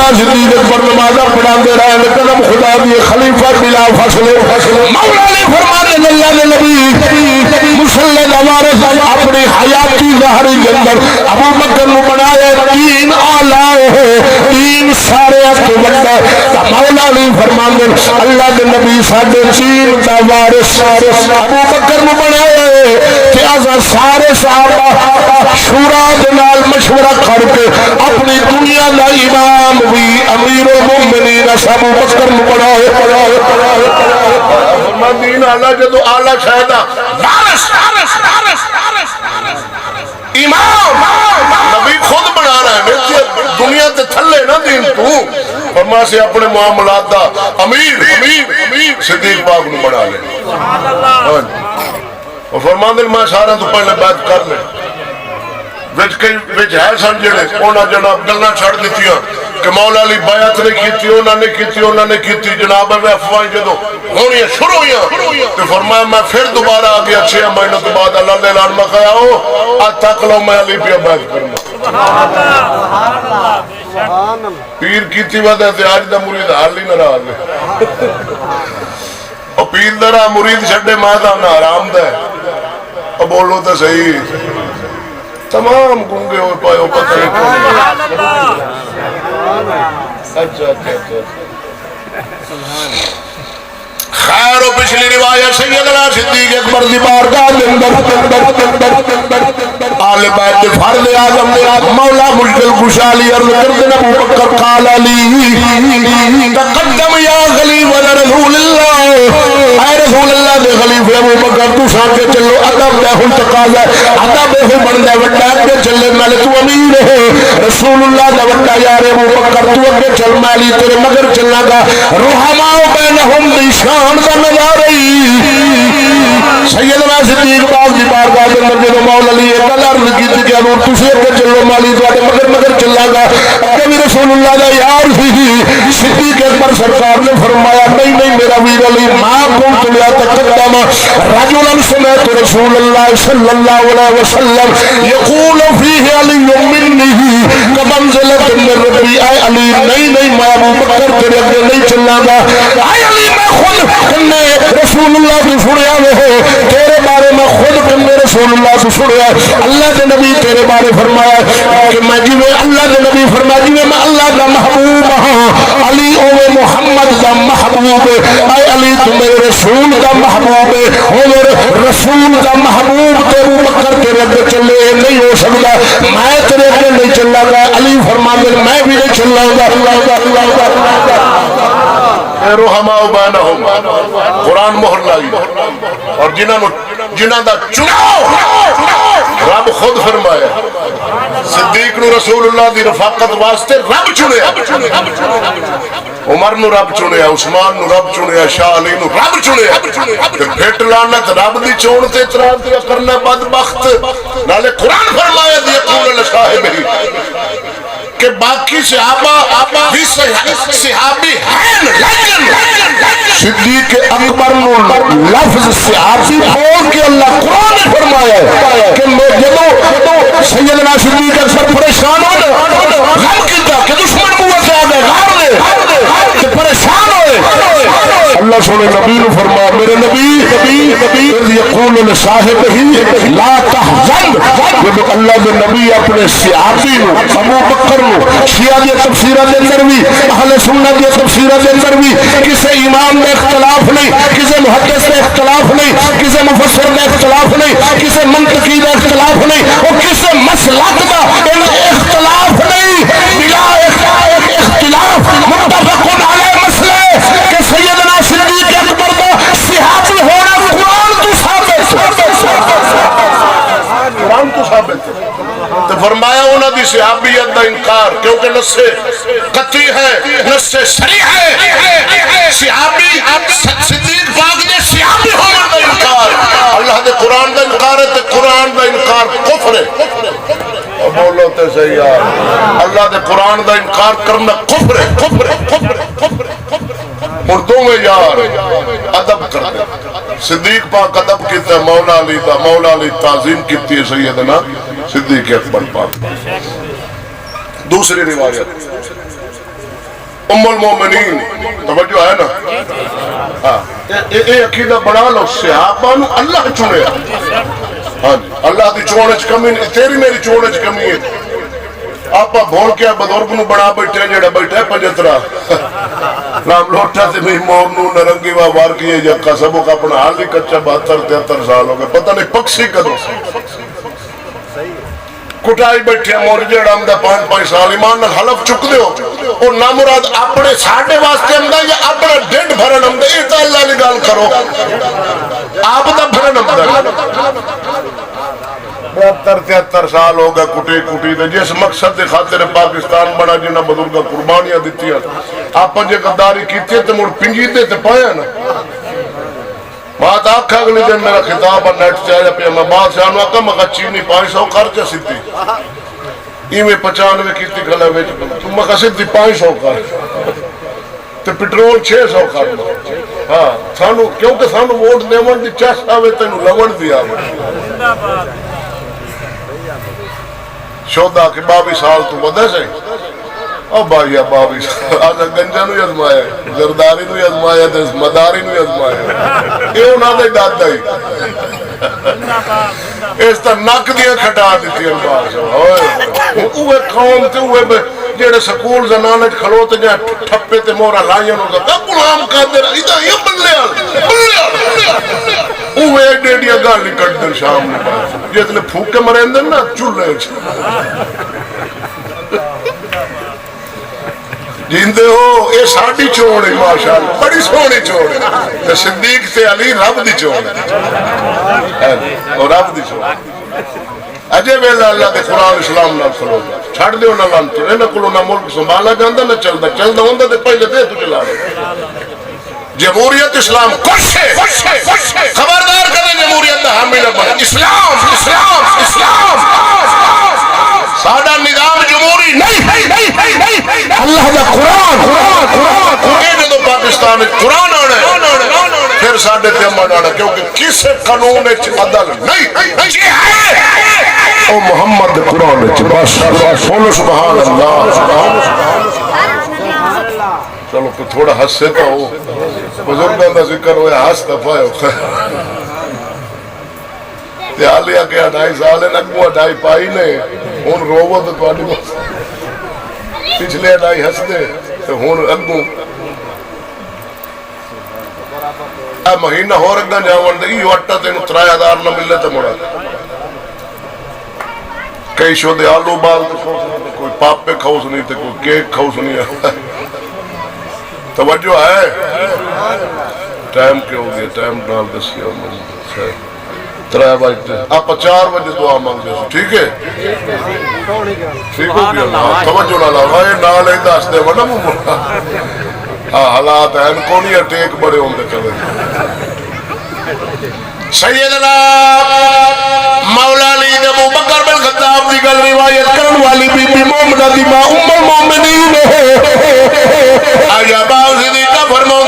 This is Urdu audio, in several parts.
سیدنا صدیق اکبر نمازہ پڑھاندے رہے قدم خدا دیے خلیفہ بلا فصل مولا علی فرماتے ہیں اللہ نے نبی مسلح وارث اپنی حیاتی ظاہری کے اندر ابو بکر نو بنایا دین اعلی ہے دین سارے تو بڑا مولا علی فرماتے ہیں اللہ کے نبی ساڈے دین دا وارث ابو بکر نو بنایا ہے کہ اساں سارے صحابہ شورا دے نال مشورہ کر کے اپنی دنیا دا امام بھی امیر المومنین ابو بکر نو بنایا دین اعلی جدو اعلی شہدا وارث امام نبی خود بنا رہا ہے دنیا تے تھلے نا دین تو فرما سے اپنے معاملات دا امیر صدیق پاک نو بنا لے سبحان اللہ اور فرما دل میں سارا تو پہلے بات کر لے وچ ہے سن جڑے انہاں جناب گلاں چھڑ دتیاں کہ مولا علی بیعت نہیں کیتی انہاں نے کیتی جناب افواہیں جدوں ہونیاں شروع ہوئیاں تو فرمایا میں پھر دوبارہ آ گیا 6 مہینوں کے بعد اللہ نے اعلان مکایا ہو آج تک لو میں علی پہ بیعت کرنا سبحان اللہ پیر کیتی وعدہ تے آج دا مرید حال ہی ناراض ہے اور پیر درا مرید چھڈے ماں نہ حرام دا ہے بولو تو صحیح تمام گونگے ہوئے پائے ہو پتہ نہیں اچھا خیر و پچھلی روایت سیدنا صدیق اکبر دی بارگاہ دے اندر آل بیت فرد اعظم مولا مشکل کشا علی عرض کردن ابو بکر قال علی تقدم یا خلیفہ رسول اللہ اے رسول اللہ دے خلیفہ ابو بکر تو سان کے چلو ادب دے ہن تقاضا ادب ہو بندے وڈا کے چلے مل تو امیر ہے رسول اللہ دا وڈا یار ابو بکر تو اگے چل مالی تیرے مگر چلنا گا رحما بینہم شان کا نظارہ سیدنا صدیق پاک دی بارگاہ کے اندر جدوں مولا علی ایک عرض کیتی کہ حضور تسی اگے چلو مالی تواڈے مگر چلا گا کہ بھی رسول اللہ دا یار سی صدیق اکبر سرکار نے فرمایا نہیں میرا ویر علی ما قلت لا تقدم رجلا سمعت رسول اللہ صلی اللہ علیہ وسلم یقول فیہ علی منی کمنزلۃ من ربی اے علی نہیں میں ابو بکر تیرے اگے نہیں چلا گا اے علی میں خود کنے رسول اللہ کی سنیا وہ تیرے بارے میں خود کنے رسول اللہ کی سنیا اللہ کے نبی تیرے بارے فرمایا کہ میں جی میں اللہ کے نبی فرمایا جی میں اللہ کا محبوب ہاں علی اوے محمد کا محبوب اے علی تو میرے رسول کا محبوب ہے میرے رسول کا محبوب تے ابو بکر تیرے اگے چلے نہیں ہو سکتا میں تیرے اگے نہیں چلا گا علی فرماتے میں بھی نہیں چلاؤں گا رحماء بینہم قرآن مہر لائی اور جنہاں دا چناؤ رب خود فرمایا صدیق نو رسول اللہ دی رفاقت واسطے رب چنیا عمر نو رب چنیا عثمان نو رب چنیا شاہ علی نو رب چنیا پھٹ لعنت رب دی چون تے اعتراض دیا کرنا بدبخت نالے قرآن فرمایا دی یقول لصاحب ہی کہ باقی صحابہ بھی صحابی ہیں لیکن صدیق اکبر نے لفظ صحابی بول کے اللہ قرآن نے فرمایا کہ میں جدو سیدنا صدیق اکبر پریشان ہوئے غم کیتا کہ دشمن بوہ سے آگئے غار لے کہ پریشان ہوئے اللہ سونے نبی نے فرمایا میرے نبی یقول لصاحب ہی لا تحزن جب اللہ کے نبی اپنے صحابی نو ابو بکر نو شیعہ دی تفسیرہ دے اندر بھی اہل سنت دی تفسیرہ دے اندر بھی کسے امام میں اختلاف نہیں کسے محدث میں اختلاف نہیں کسے مفسر میں اختلاف نہیں کسے منطقی میں اختلاف نہیں اور کسے مسلک دا اختلاف نہیں بلا اختلاف متفق علیہ مسئلے کہ سیدنا صدیق اکبر دا صحابی ہونا قرآن تو ثابت ہے تو فرمایا انہوں دی صحابیت دا انکار کیونکہ نص قطعی ہے نص صریح ہے صحابی صدیق پاک نے صحابی ہونا دا انکار اللہ دے قرآن دا انکار ہے تو قرآن دا انکار کفر ہے بولو تے صحیح یار اللہ دے قرآن دا انکار کرنا کفر ہے اردو میں یار ادب کرتے صدیق پاک ادب کیتا ہے مولا علی دا مولا علی تعظیم کیتی ہے سیدنا صدیق اکبر پاک دوسری روایت ام المومنین توجہ ہے نا ہاں اے عقیدہ بنا لو صحابہ نو اللہ چنے ہاں جی اللہ دی چون وچ کمی نہیں تیری میری چون وچ کمی ہے آپ بھول کے بزرگ نو بنا بیٹھے جڑا بیٹھا ہے پجترا نام لوٹا سے بھی مور نو نرنگی وار کیے یا قصبوں کا اپنا حال ہی کچا 72-73 سال ہو گئے پتہ نہیں پکسی کدو کٹائی بیٹھے مور جڑا ہم دا 5-5 سال ایمان نال حلف چک دے ہو اور نامراد اپنے ساڑھے واسطے ہم دا یا اپنا ڈیڈ بھرن ہم دا یہ تا اللہ نے گال کرو آپ دا بھرن ہم دا 72-73 سال ہو گئے کٹی کٹی دے جس مقصد دے خاطر پاکستان بڑا جنہ بزرگا قربانیاں دیتی ہیں آپ جے غداری کیتے تے مڑ پنجی دے تے پایا نا بات آکھا اگلی دن میرا خطاب نیٹ چاہیا پہ میں بادشاہ نو آکھا مگا چینی 500 خرچہ سیدھی ایویں 95 کیتی کھلا ویچ تو مگا سیدھی 500 خرچ تے پٹرول 600 خرچ ہاں سانو کیونکہ سانو ووٹ دیون دی چاہ آوے تینو لون دی آوے شودا کہ 22 سال تو ودے سے او بھائی 22 آجا گنجا نو یزمایا زرداری نو یزمایا تے مداری نو یزمایا اے انہاں دے دادا ہی اس تا نک دیاں کھٹا دیتی ہیں بادشاہ اوے قوم تے اوے جڑے سکول زنانے کھلوتے جا ٹھپے تے مورا لائیاں نو دا غلام قادر ایدا یہ بلیا اوے ڈیڈیاں گال نہیں کٹ دن شام نے جتنے پھوک کے مرین دن نا چولے جیندے ہو اے ساڑی چوڑے ماشاءاللہ بڑی سوڑی چوڑے صدیق تے علی رب دی چوڑے اور رب دی چوڑے اجے ویلہ اللہ دے قرآن اسلام نہ کھلو چھڑ دے انہاں لانتے انہاں کلو نہ ملک سنبھالا جاندہ نہ چلدا ہوندہ تے پہلے دے تو چلا رہے جمہوریت اسلام کچھ ہے خبردار کریں جمہوریت دا حامل بن اسلام سادہ نظام جمہوری نہیں اللہ دا قرآن یہ جدو پاکستان قرآن آنے پھر ساڑھے تے امن آنے کیونکہ کس قانون عدل نہیں او محمد قرآن بس بولو سبحان اللہ چلو کوئی تھوڑا ہنسے تو ہو بزرگاں دا ذکر ہویا ہنس دفعہ ہو تیالیا کے 2.5 سال نگو 2.5 پائی نے ہون روو تو توڑی پچھلے 2.5 ہنس دے تو ہون اگو اے مہینہ ہو رگا جاوان دے یہ وٹا تینو 3000 نہ ملے تو مڑا کئی شو دے آلو بال کوئی پاپ پہ کھوس نہیں تے کوئی کیک کھوس نہیں توجہ ہے ٹائم کیا ہو گیا ٹائم ڈال دسیا میں 3 بجے آپ 4 بجے دعا مانگ دے ٹھیک ہے ٹھیک ہو گیا توجہ نہ لاؤ یہ نال ہی دس دے نا ہاں حالات ہیں کو نہیں اٹیک بڑے ہوندے چلے سیدنا مولا علی نے ابو بکر بن خطاب دی گل روایت کرن والی بی بی مومنہ دی ماں ام المومنین آیا باو صدیقہ فرماؤں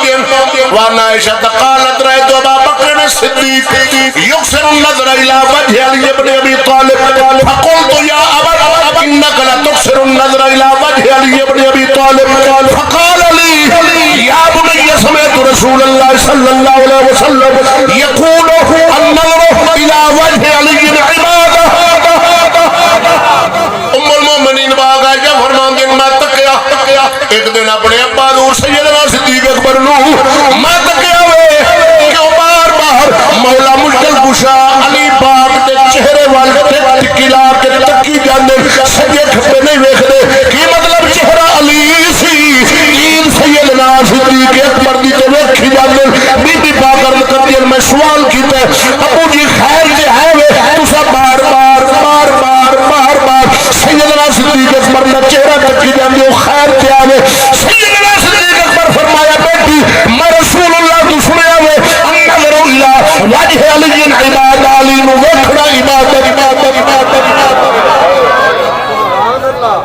وانا عائشہ قالت رہے تو ابا بکر صدیق یکسر النظر الى وجہ علی ابن ابی طالب فقلت یا ابا انکا لتکسر النظر الى وجہ علی ابن ابی طالب فقال لی یا بنی سمیت رسول اللہ صلی اللہ علیہ وسلم یقول النظر الى وجہ علی عبادہ ام المومنین باغا جا فرمان دن میں تکیا ایک دن اپنے ابا دور سیدنا صدیق اکبر نو میں تکیا ہوئے کہ بار بار مولا مشکل کشا علی پاک دے چہرے والے ٹکلا کے تکی جانے سجے کھپے نہیں ویکھ دے کی مطلب چہرہ علی سی این سیدنا صدیق اکبر دی تے ویکھی جانے بی بی پاک عرض کرتی میں سوال کیتے ابو جی خیر جے ہے وے تسا بار بار بار بار بار بار سیدنا صدیق اکبر دا چہرہ تکی جانے خیر تے آوے سیدنا صدیق اکبر فرمایا بیٹی میں رسول اللہ تو سنیا ہوئے النظر اللہ وجہ علی عباد علی نو ویکھنا عبادت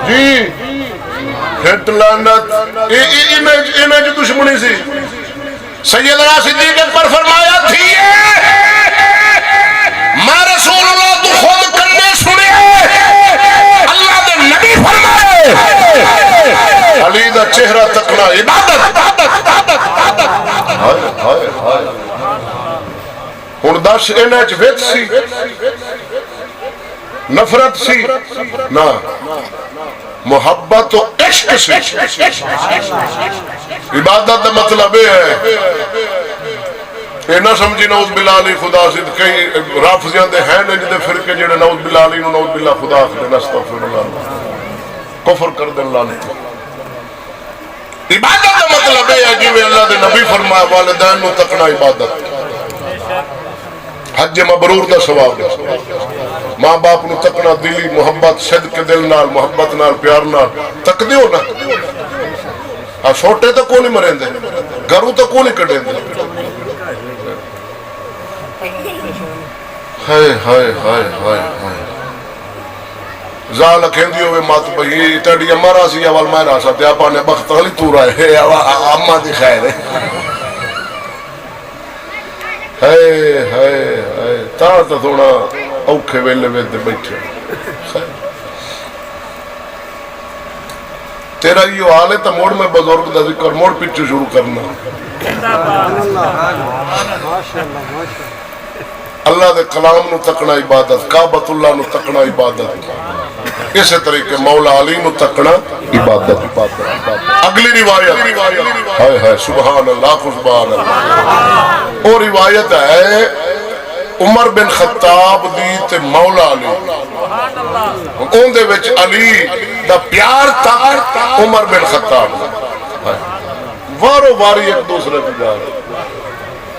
جی پھٹ لعنت امیج دشمنی سی سیدنا صدیق اکبر فرمایا تھی میں رسول اللہ تو خود کرنے سنے اللہ دے نبی فرمائے علی دا چہرہ تکنا کرنا عبادت ہائے ہائے ہائے ہن دس انہاں وچ وچ سی نفرت سی نہ محبت و عشق سی عبادت دا مطلب یہ ہے یہ نہ سمجھی نعوذ باللہ علی خدا سے کئی رافضیاں دے ہیں نے جدے فرقے جڑے نعوذ باللہ علی نو نعوذ باللہ خدا سے استغفر اللہ کفر کر دے اللہ عبادت دا مطلب ہے جی اللہ دے نبی فرمایا والدین نو تکنا عبادت حج مبرور دا ثواب ہے ماں باپ نو تکنا دلی محبت صدق دل نال محبت نال پیار نال تک دیو نا چھوٹے تو کون نہیں مریں دے گھروں تو کون نہیں کٹیں دے ہائے ہائے ہائے ہائے ہائے زال کھیندی ہوئے مات بھئی تیڑی امارا سی اول میں رہا سا تیا پانے بخت غلی تو رہے اما دی خیر ہے ہائے ہائے ہائے تا تھوڑا اوکھے ویلے ویدے بیٹھے تیرا یہ حال ہے تو موڑ میں بزرگ دا ذکر موڑ پیچھے شروع کرنا اللہ دے کلام نو تکنا عبادت کعبۃ اللہ نو تکنا عبادت اسی طریقے مولا علی نو تکنا عبادت اگلی روایت ہائے ہائے سبحان اللہ سبحان اللہ اور روایت ہے عمر بن خطاب دی تے مولا علی اون دے وچ علی دا پیار تک عمر بن خطاب وارو واری ایک دوسرے کی جا رہے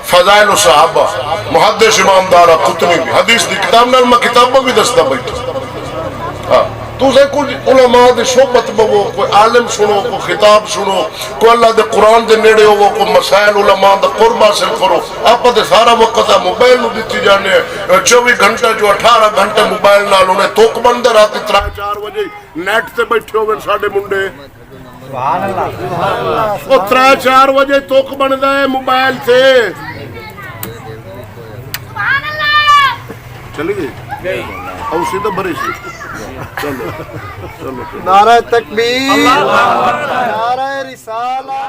فضائل و صحابہ محدث امام دارا قطنی بھی حدیث دی کتاب نال میں کتابوں بھی دستا بیٹھا تو سے کوئی علماء دے صحبت بو کوئی عالم سنو کوئی خطاب سنو کوئی اللہ دے قرآن دے نیڑے ہو کوئی مسائل علماء دا قرب حاصل کرو آپ دے سارا وقت موبائل نو دیتی جانے 24 گھنٹے جو 18 گھنٹے موبائل نال انہیں توک بندے رات 3-4 بجے نیٹ تے بیٹھے ہوئے ساڑے منڈے وہ 3-4 بجے توک بندہ ہے موبائل سے چلی گئی اوسی تو بری سی چلو چلو نعرہ تکبیر نعرہ رسالہ